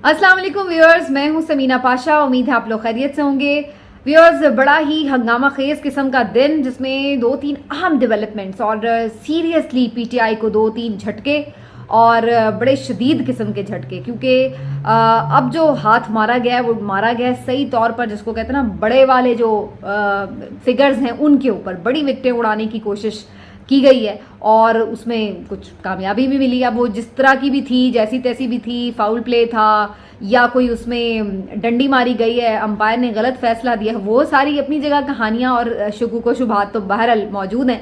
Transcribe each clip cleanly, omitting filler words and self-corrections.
अस्सलाम वालेकुम व्यूअर्स, मैं हूं समीना पाशा। उम्मीद है आप लोग खैरियत से होंगे। व्यूअर्स, बड़ा ही हंगामा खेज किस्म का दिन जिसमें 2-3 अहम डेवलपमेंट्स और सीरियसली पीटीआई को 2-3 झटके और बड़े शदीद किस्म के झटके, क्योंकि अब जो हाथ मारा गया है वो मारा गया है सही तौर पर, जिसको कहते हैं ना बड़े वाले जो फिगर्स हैं उनके ऊपर बड़ी विकटें उड़ाने की कोशिश की गई है और उसमें कुछ कामयाबी भी मिली। अब वो जिस तरह की भी थी, जैसी तैसी भी थी, फाउल प्ले था या कोई उसमें डंडी मारी गई है, अंपायर ने गलत फैसला दिया, वो सारी अपनी जगह कहानियां और शुकूक शुबहात तो बहरहाल मौजूद हैं।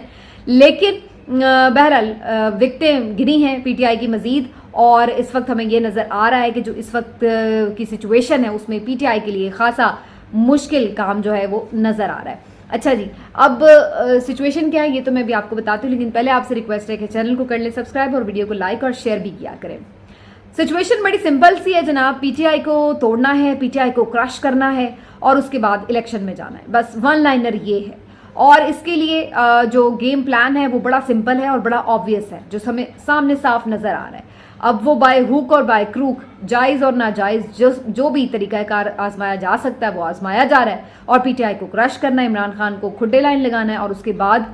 लेकिन बहरहाल विकटें गिरी हैं पीटीआई की मजीद, और इस वक्त हमें ये नज़र आ रहा है कि जो इस वक्त की सिचुएशन है उसमें पीटीआई के लिए खासा मुश्किल काम जो है वो नज़र आ रहा है। अच्छा जी, अब सिचुएशन क्या है ये तो मैं भी आपको बताती हूँ, लेकिन पहले आपसे रिक्वेस्ट है कि चैनल को कर ले सब्सक्राइब और वीडियो को लाइक और शेयर भी किया करें। सिचुएशन बड़ी सिंपल सी है जनाब, पीटीआई को तोड़ना है, पीटीआई को क्रश करना है और उसके बाद इलेक्शन में जाना है, बस वन लाइनर ये है। और इसके लिए जो गेम प्लान है वो बड़ा सिंपल है और बड़ा ऑब्वियस है, जो हमें सामने साफ नजर आ रहा है। अब वो बाय हुक और बाय क्रूक, जायज़ और नाजायज़, जो भी तरीक़ाकार आजमाया जा सकता है वो आजमाया जा रहा है और पीटीआई को क्रश करना है, इमरान खान को खुड्डे लाइन लगाना है और उसके बाद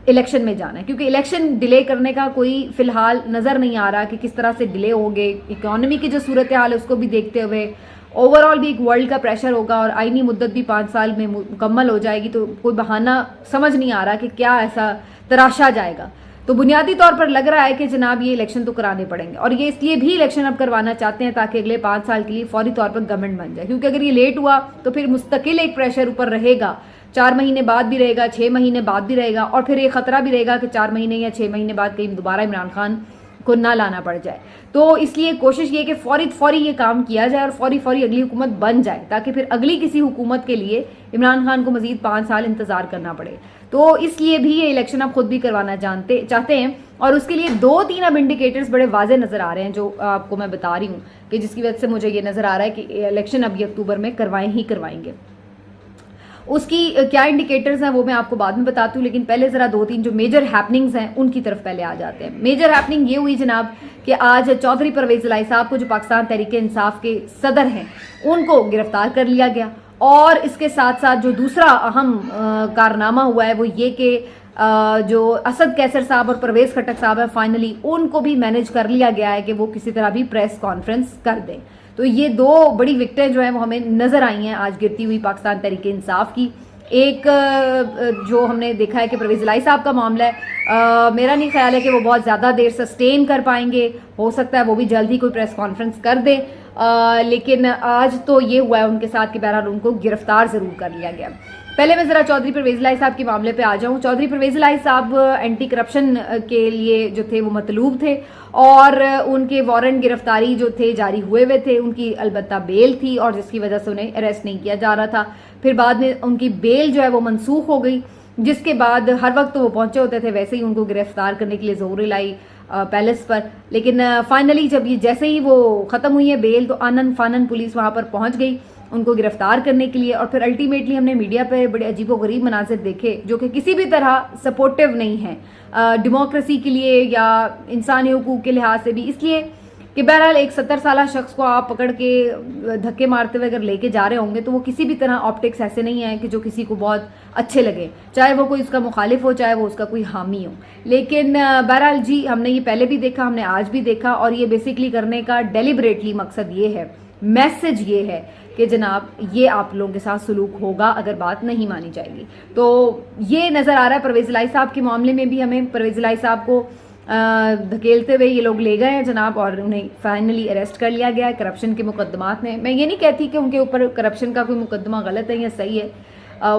इलेक्शन में जाना है। क्योंकि इलेक्शन डिले करने का कोई फिलहाल नज़र नहीं आ रहा कि किस तरह से डिले होंगे। इकोनॉमी की जो सूरत हाल है उसको भी देखते हुए ओवरऑल भी एक वर्ल्ड का प्रेशर होगा और आईनी मुद्दत भी 5 साल में मुकम्मल हो जाएगी, तो कोई बहाना समझ नहीं आ रहा कि क्या ऐसा तराशा जाएगा। तो बुनियादी तौर पर लग रहा है कि जनाब ये इलेक्शन तो कराने पड़ेंगे, और ये इसलिए भी इलेक्शन अब करवाना चाहते हैं ताकि अगले 5 साल के लिए फौरी तौर पर गवर्नमेंट बन जाए। क्योंकि अगर ये लेट हुआ तो फिर मुस्तकिल एक प्रेशर ऊपर रहेगा, 4 महीने बाद भी रहेगा, 6 महीने बाद भी रहेगा, और फिर ये खतरा भी रहेगा कि 4 महीने या 6 महीने बाद कहीं दोबारा इमरान खान को ना लाना पड़ जाए। तो इसलिए कोशिश ये कि फौरी ये काम किया जाए और फौरी अगली हुकूमत बन जाए, ताकि फिर अगली किसी हुकूमत के लिए इमरान खान को मजीद 5 साल इंतजार करना पड़े। तो इसलिए भी ये इलेक्शन आप खुद भी करवाना चाहते हैं, और उसके लिए 2-3 अब इंडिकेटर्स बड़े वाजे नजर आ रहे हैं जो आपको मैं बता रही हूँ, कि जिसकी वजह से मुझे ये नजर आ रहा है कि इलेक्शन अब ये अक्टूबर में करवाएंगे। उसकी क्या इंडिकेटर्स हैं वो मैं आपको बाद में बताती हूँ, लेकिन पहले ज़रा 2-3 जो मेजर हैपनिंग्स हैं उनकी तरफ पहले आ जाते हैं। मेजर हैपनिंग ये हुई जनाब कि आज चौधरी परवेज़ इलाही साहब को, जो पाकिस्तान तहरीक-ए-इंसाफ के सदर हैं, उनको गिरफ्तार कर लिया गया। और इसके साथ साथ जो दूसरा अहम कारनामा हुआ है वो ये कि जो असद कैसर साहब और परवेज़ खटक साहब है, फाइनली उनको भी मैनेज कर लिया गया है कि वो किसी तरह भी प्रेस कॉन्फ्रेंस कर दें। तो ये 2 बड़ी विकटें जो हैं वो हमें नज़र आई हैं आज गिरती हुई पाकिस्तान तहरीक इंसाफ की। एक जो हमने देखा है कि परवेज़ इलाही साहब का मामला है, मेरा नहीं ख्याल है कि वो बहुत ज़्यादा देर सस्टेन कर पाएंगे, हो सकता है वो भी जल्द ही कोई प्रेस कॉन्फ्रेंस कर दे, लेकिन आज तो ये हुआ है उनके साथ कि बहरहाल उनको गिरफ्तार ज़रूर कर लिया गया। पहले मैं ज़रा चौधरी परवेज़ इलाही साहब के मामले पे आ जाऊँ। चौधरी परवेज़ इलाही साहब एंटी करप्शन के लिए जो थे वो मतलूब थे, और उनके वारंट गिरफ्तारी जो थे जारी हुए थे, उनकी अलबत्ता बेल थी और जिसकी वजह से उन्हें अरेस्ट नहीं किया जा रहा था। फिर बाद में उनकी बेल जो है वो मनसूख हो गई, जिसके बाद हर वक्त तो वो पहुंचे होते थे, वैसे ही उनको गिरफ्तार करने के लिए जोर लाई पैलेस पर। लेकिन फाइनली जब ये जैसे ही वो ख़त्म हुई है बेल, तो आनन फानन पुलिस वहाँ पर पहुँच गई उनको गिरफ्तार करने के लिए, और फिर अल्टीमेटली हमने मीडिया पे बड़े अजीबोगरीब मनाजिर देखे जो कि किसी भी तरह सपोर्टिव नहीं है डेमोक्रेसी के लिए या इंसानी हुकूक के लिहाज से भी। इसलिए कि बहरहाल एक 70 साल शख्स को आप पकड़ के धक्के मारते हुए अगर लेके जा रहे होंगे तो वो किसी भी तरह ऑप्टिक्स ऐसे नहीं है कि जो किसी को बहुत अच्छे लगे, चाहे वो कोई उसका मुखालिफ हो, चाहे वो उसका कोई हामी हो। लेकिन बहरहाल जी, हमने ये पहले भी देखा, हमने आज भी देखा, और ये बेसिकली करने का डेलिबरेटली मकसद ये है, मैसेज ये है कि जनाब ये आप लोगों के साथ सलूक होगा अगर बात नहीं मानी जाएगी। तो ये नज़र आ रहा है परवेज़ इलाही साहब के मामले में भी, हमें परवेज़ इलाही साहब को धकेलते हुए ये लोग ले गए हैं जनाब, और उन्हें फाइनली अरेस्ट कर लिया गया है करप्शन के मुकदमात में। मैं ये नहीं कहती कि उनके ऊपर करप्शन का कोई मुकदमा गलत है या सही है,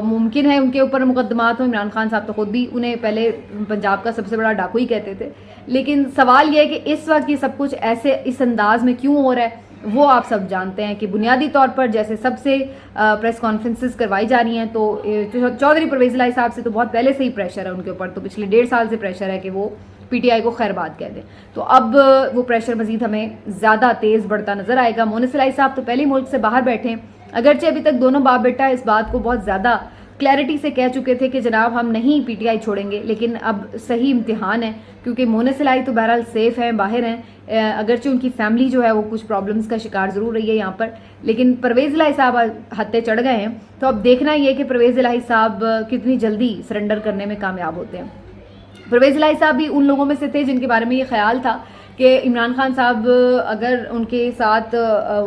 मुमकिन है उनके ऊपर मुकदमात हो। इमरान खान साहब तो खुद भी उन्हें पहले पंजाब का सबसे बड़ा डाकू ही कहते थे, लेकिन सवाल यह है कि इस वक्त ये सब कुछ ऐसे इस अंदाज में क्यों हो रहा है वो आप सब जानते हैं। कि बुनियादी तौर पर जैसे सबसे प्रेस कॉन्फ्रेंसेस करवाई जा रही हैं, तो चौधरी परवेज़ इलाही साहब से तो बहुत पहले से ही प्रेशर है उनके ऊपर, तो पिछले 1.5 साल से प्रेशर है कि वो पीटीआई को खैरबाद कह दें। तो अब वो प्रेशर मजीद हमें ज़्यादा तेज़ बढ़ता नजर आएगा। मोनिस इलाही साहब तो पहले मुल्क से बाहर बैठे हैं, अगरचे अभी तक दोनों बाप बेटा इस बात को बहुत ज़्यादा क्लैरिटी से कह चुके थे कि जनाब हम नहीं पीटीआई छोड़ेंगे, लेकिन अब सही इम्तिहान है क्योंकि मोनिस इलाही तो बहरहाल सेफ हैं, बाहर हैं, अगरचे उनकी फैमिली जो है वो कुछ प्रॉब्लम्स का शिकार ज़रूर रही है यहाँ पर, लेकिन परवेज़ इलाही साहब हत्थे चढ़ गए हैं। तो अब देखना ये कि परवेज़ इलाही साहब कितनी जल्दी सरेंडर करने में कामयाब होते हैं। परवेज़ इलाही साहब भी उन लोगों में से थे जिनके बारे में ये ख्याल था कि इमरान खान साहब अगर उनके साथ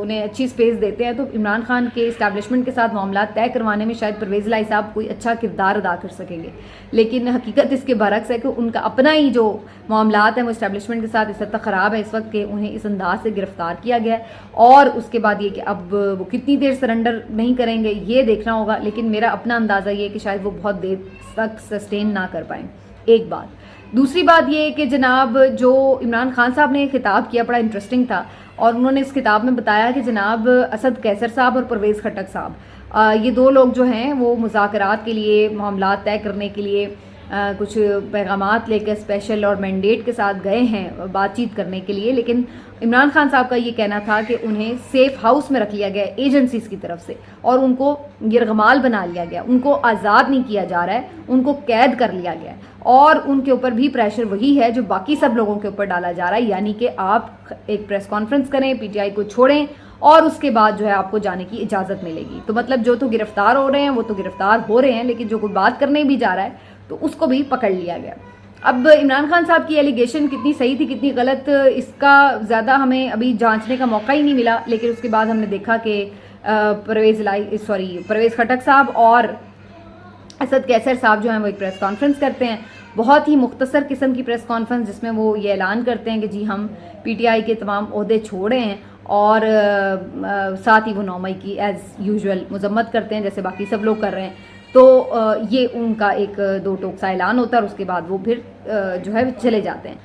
उन्हें अच्छी स्पेस देते हैं तो इमरान खान के इस्टेब्लिशमेंट के साथ मामला तय करवाने में शायद परवेज़ इलाही साहब कोई अच्छा किरदार अदा कर सकेंगे। लेकिन हकीकत इसके बरक्स है कि उनका अपना ही जो मामलात हैं वो इस्टेब्लिशमेंट के साथ इस हद तक ख़राब है इस वक्त कि उन्हें इस अंदाज से गिरफ्तार किया गया है। और उसके बाद ये कि अब वो कितनी देर सरेंडर नहीं करेंगे ये देखना होगा, लेकिन मेरा अपना अंदाज़ा ये है कि शायद वो बहुत देर तक सस्टेन ना कर पाएँ। एक बात। दूसरी बात ये कि जनाब जो इमरान खान साहब ने खिताब किया बड़ा इंटरेस्टिंग था, और उन्होंने इस किताब में बताया कि जनाब असद कैसर साहब और परवेज़ खटक साहब ये दो लोग जो हैं वो मुज़ाकरात के लिए, मामला तय करने के लिए कुछ पैगामात लेकर स्पेशल और मैंडेट के साथ गए हैं बातचीत करने के लिए। लेकिन इमरान खान साहब का ये कहना था कि उन्हें सेफ हाउस में रख लिया गया एजेंसीज की तरफ से और उनको यरगमाल बना लिया गया, उनको आज़ाद नहीं किया जा रहा है, उनको कैद कर लिया गया है और उनके ऊपर भी प्रेशर वही है जो बाकी सब लोगों के ऊपर डाला जा रहा है, यानी कि आप एक प्रेस कॉन्फ्रेंस करें, पीटीआई को छोड़ें और उसके बाद जो है आपको जाने की इजाज़त मिलेगी। तो मतलब जो तो गिरफ्तार हो रहे हैं वो तो गिरफ्तार हो रहे हैं, लेकिन जो कोई बात करने भी जा रहा है तो उसको भी पकड़ लिया गया। अब इमरान खान साहब की एलिगेशन कितनी सही थी कितनी गलत, इसका ज़्यादा हमें अभी जांचने का मौका ही नहीं मिला, लेकिन उसके बाद हमने देखा कि परवेज़ खटक साहब और असद कैसर साहब जो हैं वो एक प्रेस कॉन्फ्रेंस करते हैं, बहुत ही मुख्तसर किस्म की प्रेस कॉन्फ्रेंस, जिसमें वो ये ऐलान करते हैं कि जी हम पीटीआई के तमाम ओहदे छोड़े हैं और साथ ही वो 9 मई की एज़ यूजुअल मजम्मत करते हैं जैसे बाकी सब लोग कर रहे हैं। तो ये उनका एक दो टोक सा ऐलान होता है और उसके बाद वो फिर जो है चले जाते हैं।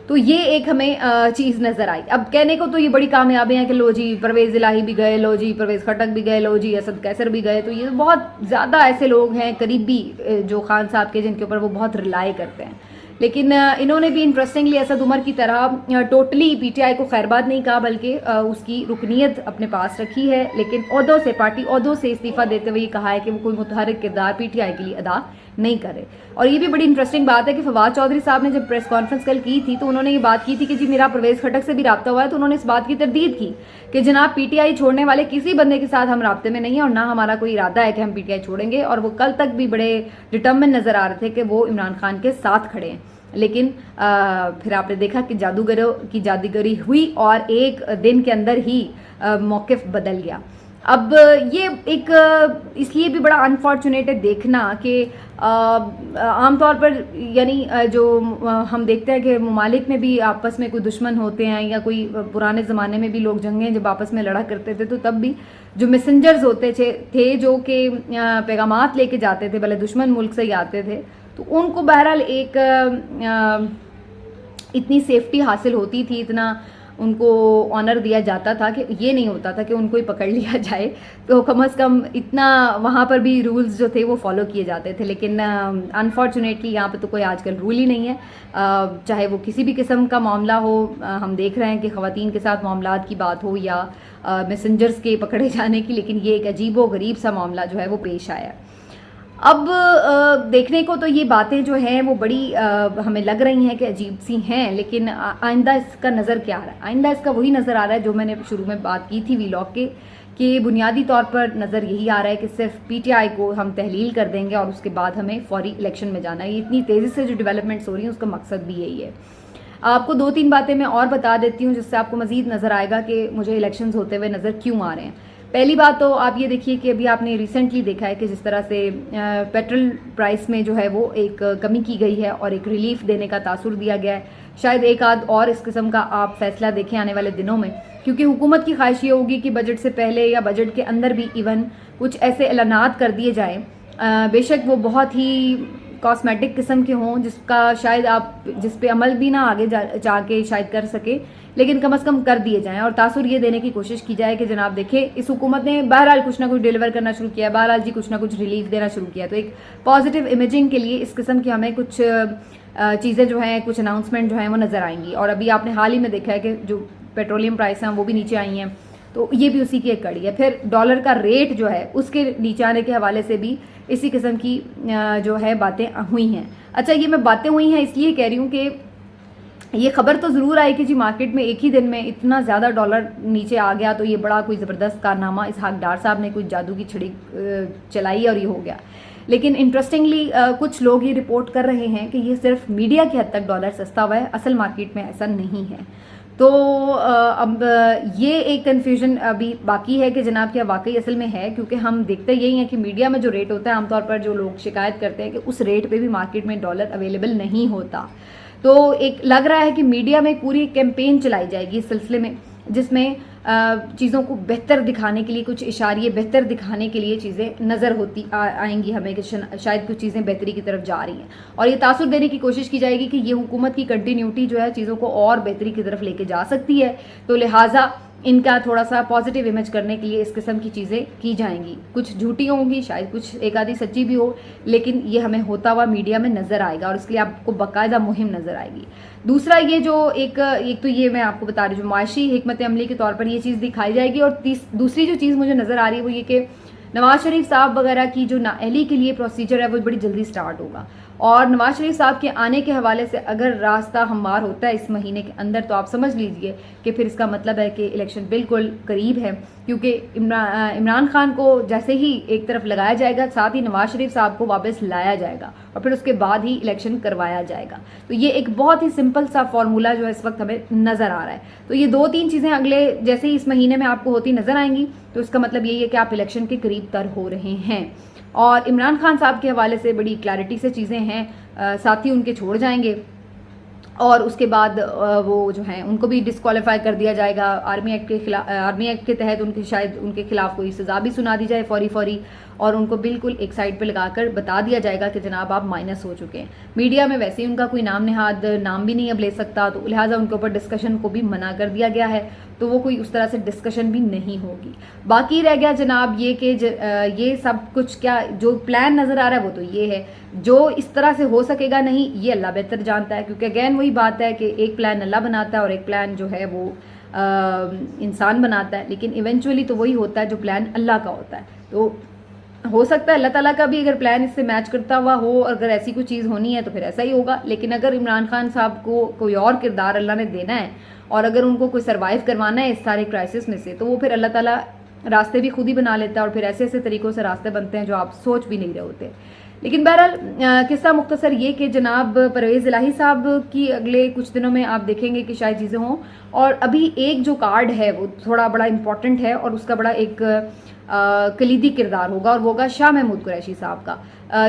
तो ये एक हमें चीज़ नज़र आई। अब कहने को तो ये बड़ी कामयाबियाँ हैं कि लो जी परवेज़ इलाही भी गए, लो जी परवेज़ खटक भी गए, लो जी असद कैसर भी गए, तो ये बहुत ज़्यादा ऐसे लोग हैं करीबी जो खान साहब के जिनके ऊपर वो बहुत रिलाई करते हैं। लेकिन इन्होंने भी इंटरेस्टिंगली असद उमर की तरह टोटली पीटीआई को खैरबाद नहीं कहा, बल्कि उसकी रुकनीत अपने पास रखी है, लेकिन ओहदों से, पार्टी ओहदों से इस्तीफ़ा देते हुए कहा है कि वो कोई मुतहरिक किरदार पीटीआई के लिए अदा नहीं करे। और ये भी बड़ी इंटरेस्टिंग बात है कि फवाद चौधरी साहब ने जब प्रेस कॉन्फ्रेंस कल की थी तो उन्होंने ये बात की थी कि जी मेरा परवेज़ खटक से भी रब्ता हुआ है, तो उन्होंने इस बात की तरदीद की कि जनाब पीटीआई छोड़ने वाले किसी बंदे के साथ हम राब्ते में नहीं है और ना हमारा कोई इरादा है कि हम पीटीआई छोड़ेंगे। और वो कल तक भी बड़े डिटर्मिन नज़र आ रहे थे कि वो इमरान खान के साथ खड़े हैं। लेकिन फिर आपने देखा कि जादूगरों की जादूगरी हुई और एक दिन के अंदर ही मौक़िफ़ बदल गया। अब ये एक इसलिए भी बड़ा अनफॉर्चुनेट है देखना कि आमतौर पर यानी जो हम देखते हैं कि ममालिक में भी आपस में कोई दुश्मन होते हैं या कोई पुराने ज़माने में भी लोग जंगें जब आपस में लड़ा करते थे तो तब भी जो मैसेंजर्स होते थे जो कि पैगामात लेके जाते थे, भले दुश्मन मुल्क से ही आते थे, तो उनको बहरहाल एक इतनी सेफ्टी हासिल होती थी, इतना उनको ऑनर दिया जाता था कि ये नहीं होता था कि उनको ही पकड़ लिया जाए। तो कम से कम इतना वहाँ पर भी रूल्स जो थे वो फॉलो किए जाते थे। लेकिन अनफॉर्चुनेटली यहाँ पे तो कोई आजकल रूल ही नहीं है, चाहे वो किसी भी किस्म का मामला हो। हम देख रहे हैं कि ख़वातीन के साथ मामलात की बात हो या मैसेंजर्स के पकड़े जाने की, लेकिन ये एक अजीब व गरीब सा मामला जो है वो पेश आया। अब देखने को तो ये बातें जो हैं वो बड़ी हमें लग रही हैं कि अजीब सी हैं, लेकिन आइंदा इसका नज़र क्या आ रहा है? आइंदा इसका वही नज़र आ रहा है जो मैंने शुरू में बात की थी वीलॉग के, कि बुनियादी तौर पर नज़र यही आ रहा है कि सिर्फ पीटीआई को हम तहलील कर देंगे और उसके बाद हमें फौरी इलेक्शन में जाना है। ये इतनी तेज़ी से जो डेवलपमेंट्स हो रही हैं उसका मकसद भी यही है। आपको 2-3 बातें मैं और बता देती हूँ जिससे आपको मज़ीद नज़र आएगा कि मुझे इलेक्शंस होते हुए नज़र क्यों आ रहे हैं। पहली बात तो आप ये देखिए कि अभी आपने रिसेंटली देखा है कि जिस तरह से पेट्रोल प्राइस में जो है वो एक कमी की गई है और एक रिलीफ देने का तासुर दिया गया है। शायद एक आध और इस किस्म का आप फैसला देखें आने वाले दिनों में, क्योंकि हुकूमत की ख्वाहिश ये होगी कि बजट से पहले या बजट के अंदर भी इवन कुछ ऐसे ऐलानात कर दिए जाएँ, बेशक वो बहुत ही कॉस्मेटिक किस्म के हों जिसका शायद आप जिस पे अमल भी ना आगे जाके शायद कर सके, लेकिन कम से कम कर दिए जाएं और तासुर ये देने की कोशिश की जाए कि जनाब देखिए इस हुकूमत ने बहरहाल कुछ ना कुछ डिलीवर करना शुरू किया है, बहरहाल जी कुछ ना कुछ रिलीफ देना शुरू किया। तो एक पॉजिटिव इमेजिंग के लिए इस किस्म की हमें कुछ चीज़ें जो हैं, कुछ अनाउंसमेंट जो हैं वो नज़र आएंगी। और अभी आपने हाल ही में देखा है कि जो पेट्रोलियम प्राइस हैं वो भी नीचे आई हैं, तो ये भी उसी की एक कड़ी है। फिर डॉलर का रेट जो है उसके नीचे आने के हवाले से भी इसी किस्म की जो है बातें हुई हैं। अच्छा, ये मैं बातें हुई हैं इसलिए कह रही हूँ कि ये खबर तो ज़रूर आई कि जी मार्केट में एक ही दिन में इतना ज़्यादा डॉलर नीचे आ गया, तो ये बड़ा कोई ज़बरदस्त कारनामा इसहाक डार साहब ने कोई जादू की छड़ी चलाई और ये हो गया। लेकिन इंटरेस्टिंगली कुछ लोग ये रिपोर्ट कर रहे हैं कि ये सिर्फ मीडिया की हद तक डॉलर सस्ता हुआ है, असल मार्केट में ऐसा नहीं है। तो अब ये एक कन्फ्यूजन अभी बाकी है कि जनाब क्या वाकई असल में है, क्योंकि हम देखते यही हैं कि मीडिया में जो रेट होता है आमतौर पर जो लोग शिकायत करते हैं कि उस रेट पे भी मार्केट में डॉलर अवेलेबल नहीं होता। तो एक लग रहा है कि मीडिया में पूरी कैंपेन चलाई जाएगी इस सिलसिले में, जिसमें चीज़ों को बेहतर दिखाने के लिए कुछ इशारे बेहतर दिखाने के लिए चीज़ें नज़र होती आएंगी हमें कि शायद कुछ चीज़ें बेहतरी की तरफ जा रही हैं, और ये तासुर देने की कोशिश की जाएगी कि ये हुकूमत की कंटिन्यूटी जो है चीज़ों को और बेहतरी की तरफ लेके जा सकती है। तो लिहाजा इनका थोड़ा सा पॉजिटिव इमेज करने के लिए इस किस्म की चीज़ें की जाएंगी। कुछ झूठी होंगी, शायद कुछ एक आधी सच्ची भी हो, लेकिन ये हमें होता हुआ मीडिया में नज़र आएगा और इसके लिए आपको बाकायदा मुहिम नज़र आएगी। दूसरा ये जो एक तो ये मैं आपको बता रही हूँ जो माशी हिकमत अमली के तौर पर ये चीज़ दिखाई जाएगी। और दूसरी जो चीज़ मुझे नज़र आ रही है वो ये कि नवाज शरीफ साहब वगैरह की जो नाअहली के लिए प्रोसीजर है वो बड़ी जल्दी स्टार्ट होगा, और नवाज शरीफ साहब के आने के हवाले से अगर रास्ता हमवार होता है इस महीने के अंदर, तो आप समझ लीजिए कि फिर इसका मतलब है कि इलेक्शन बिल्कुल करीब है, क्योंकि इमरान खान को जैसे ही एक तरफ लगाया जाएगा साथ ही नवाज शरीफ साहब को वापस लाया जाएगा और फिर उसके बाद ही इलेक्शन करवाया जाएगा। तो ये एक बहुत ही सिंपल सा फॉर्मूला जो है इस वक्त हमें नज़र आ रहा है। तो ये 2-3 चीज़ें अगले जैसे ही इस महीने में आपको होती नज़र आएंगी, तो इसका मतलब यही है कि आप इलेक्शन के करीब तर हो रहे हैं। और इमरान खान साहब के हवाले से बड़ी क्लैरिटी से चीज़ें हैं, साथी उनके छोड़ जाएंगे और उसके बाद वो जो हैं उनको भी डिस्क्वालीफाई कर दिया जाएगा। आर्मी एक्ट के तहत उनके शायद उनके खिलाफ कोई सज़ा भी सुना दी जाए फौरी, और उनको बिल्कुल एक साइड पे लगाकर बता दिया जाएगा कि जनाब आप माइनस हो चुके हैं। मीडिया में वैसे ही उनका कोई नाम नेहाद नाम भी नहीं अब ले सकता, तो लिहाजा उनके ऊपर डिस्कशन को भी मना कर दिया गया है, तो वो कोई उस तरह से डिस्कशन भी नहीं होगी। बाकी रह गया जनाब ये कि ये सब कुछ क्या जो प्लान नज़र आ रहा है वो तो ये है, जो इस तरह से हो सकेगा नहीं ये अल्लाह बेहतर जानता है, क्योंकि अगैन वही बात है कि एक प्लान अल्लाह बनाता है और एक प्लान जो है वो इंसान बनाता है, लेकिन इवेंचुअली तो वही होता है जो प्लान अल्लाह का होता है। तो हो सकता है अल्लाह ताला का भी अगर प्लान इससे मैच करता हुआ हो, अगर ऐसी कोई चीज़ होनी है तो फिर ऐसा ही होगा। लेकिन अगर इमरान खान साहब को कोई और किरदार अल्लाह ने देना है और अगर उनको कोई सर्वाइव करवाना है इस सारे क्राइसिस में से, तो वो फिर अल्लाह ताला रास्ते भी खुद ही बना लेता है, और फिर ऐसे ऐसे तरीक़ों से रास्ते बनते हैं जो आप सोच भी नहीं रहे होते। लेकिन बहरहाल किस्सा मुख्तसर ये कि जनाब परवेज़ इलाही साहब की अगले कुछ दिनों में आप देखेंगे कि शायद चीज़ें हों, और अभी एक जो कार्ड है वो थोड़ा बड़ा इंपॉर्टेंट है और उसका बड़ा एक कलीदी किरदार होगा, और वो होगा शाह महमूद कुरैशी साहब का,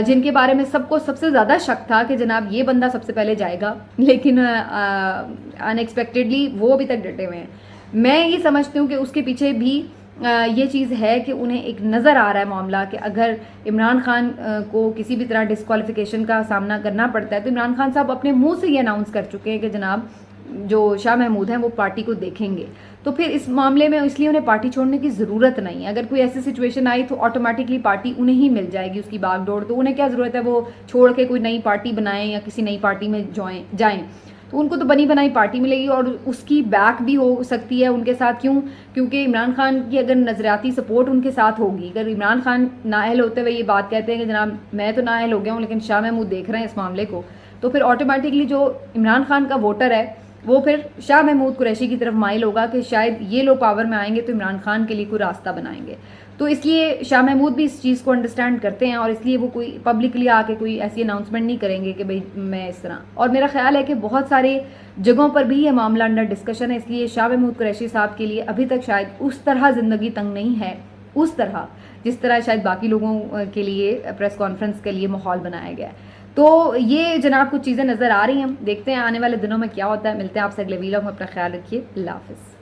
जिनके बारे में सबको सबसे ज़्यादा शक था कि जनाब ये बंदा सबसे पहले जाएगा, लेकिन अनएक्सपेक्टेडली वो अभी तक डटे हुए हैं। मैं ये समझती हूँ कि उसके पीछे भी ये चीज़ है कि उन्हें एक नज़र आ रहा है मामला कि अगर इमरान खान को किसी भी तरह डिस्क्वालिफिकेशन का सामना करना पड़ता है, तो इमरान खान साहब अपने मुंह से ये अनाउंस कर चुके हैं कि जनाब जो शाह महमूद हैं वो पार्टी को देखेंगे। तो फिर इस मामले में इसलिए उन्हें पार्टी छोड़ने की ज़रूरत नहीं है। अगर कोई ऐसी सिचुएशन आई तो ऑटोमेटिकली पार्टी उन्हें ही मिल जाएगी उसकी बागडोर, तो उन्हें क्या ज़रूरत है वो छोड़ के कोई नई पार्टी बनाएं या किसी नई पार्टी में जाएं। तो उनको तो बनी बनाई पार्टी मिलेगी और उसकी बैक भी हो सकती है उनके साथ। क्यों? क्योंकि इमरान खान की अगर नज़रियाती सपोर्ट उनके साथ होगी, अगर इमरान खान नाअहल होते हुए ये बात कहते हैं कि जनाब मैं तो नाअहल हो गया हूँ लेकिन शाह महमूद देख रहे हैं इस मामले को, तो फिर ऑटोमेटिकली जो इमरान खान का वोटर है वो फिर शाह महमूद कुरैशी की तरफ माइल होगा कि शायद ये लोग पावर में आएंगे तो इमरान खान के लिए कोई रास्ता बनाएंगे। तो इसलिए शाह महमूद भी इस चीज़ को अंडरस्टैंड करते हैं और इसलिए वो कोई पब्लिकली आके कोई ऐसी अनाउंसमेंट नहीं करेंगे कि भाई मैं इस तरह। और मेरा ख्याल है कि बहुत सारे जगहों पर भी ये मामला अंडर डिस्कशन है, इसलिए शाह महमूद कुरैशी साहब के लिए अभी तक शायद उस तरह ज़िंदगी तंग नहीं है, उस तरह जिस तरह शायद बाकी लोगों के लिए प्रेस कॉन्फ्रेंस के लिए माहौल बनाया गया है। तो ये जनाब कुछ चीज़ें नज़र आ रही हैं, देखते हैं आने वाले दिनों में क्या होता है। मिलते हैं आपसे अगले वीडियो में, अपना ख्याल रखिए, अल्लाह हाफ़िज़।